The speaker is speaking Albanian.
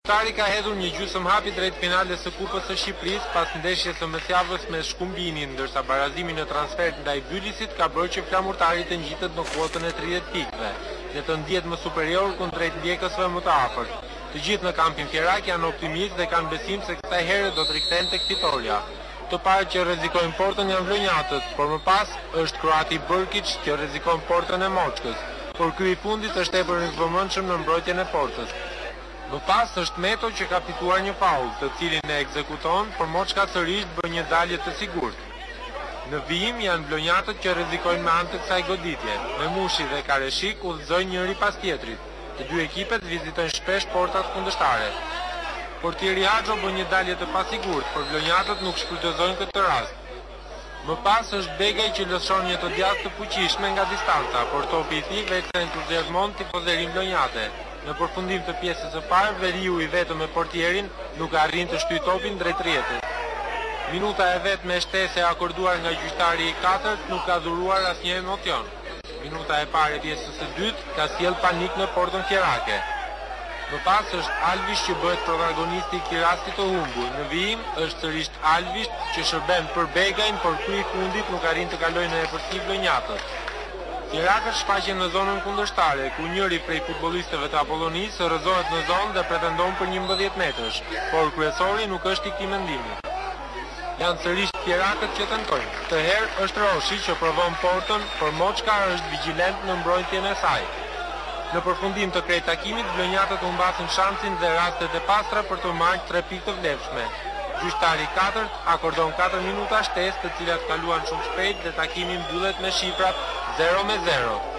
Tari ka hedhur një gjysmë hapi drejt finales së Kupës së Shqipërisë pas ndeshjes së mesjavës me Shkumbinin, ndërsa barazimi në transfer ndaj Bylisit ka bërë që flamurtarit të ngjitet në kuotën e 30 pikëve dhe të ndjehet më superior kundrejt ndjekësve më të afërt. Të gjithë në kampin Fjerak janë optimistë dhe kanë besim se kësaj here do të rikthehen tek fitoria. Të parë që rrezikojnë portën janë vlonjatët, por më pas është kroati Bërkić që rrezikon portën e Moçkës, por ky i fundit është tepër i vëmendshëm në mbrojtjen e portës. Më pas është Meto që ka fituar një faull, të cilin e ekzekuton, por Moçka sërish bën një dalje të sigurt. Në vijim janë vlonjatët që rrezikojnë me anë të kësaj goditje. Memushi dhe Kareshik udhëzojnë njëri pas tjetrit. Të dy ekipet vizitojnë shpesh portat kundërshtare. Portieri Haxho bën një dalje të pasigurt, por vlonjatët nuk shfrytëzojnë këtë rast. Më pas është Begaj që lëshon një të djathtë të fuqishme nga distanca, por topi i tij vetë entuziazmon tifozërin vlonjate. Në përfundim të pjesës së parë, Veriu i vetëm me portierin nuk arrin të shtyjë topin drejt rrjetit. Minuta e vetme e shtesë e akorduar nga gjyqtari i katërt nuk ka dhuruar asnjë emocion. Minuta e parë e pjesës së dytë ka sjell panik në portën fjerake. Më pas është Alvish që bëhet protagonisti i këtij rasti të humbur. Në vijim është sërish Alvish që shërben për Begajn, por ky i fundit nuk arrin të kalojë në epërsi vlonjatët. Fjerakët shfaqen në zonën kundërshtare, ku njëri prej futbollistëve të Apollonisë rrëzohet në zonë dhe pretendon për 11 metrash, por kryesori nuk është i këtij mendimi. Janë sërish Fjerakët që tentojnë. Këtë herë është Roshi që provon portën, por Moçka është vigjilent në mbrojtjen e saj. Në përfundim të krejt takimit, vlonjatët humbasin shansin dhe rastet e pastra për të marrë 3 pikë të vlefshme. Gjyqtari i katërt akordon 4 minuta shtesë, të cilat kaluan shumë shpejt dhe takimi mbyllet me shifrat 0-0.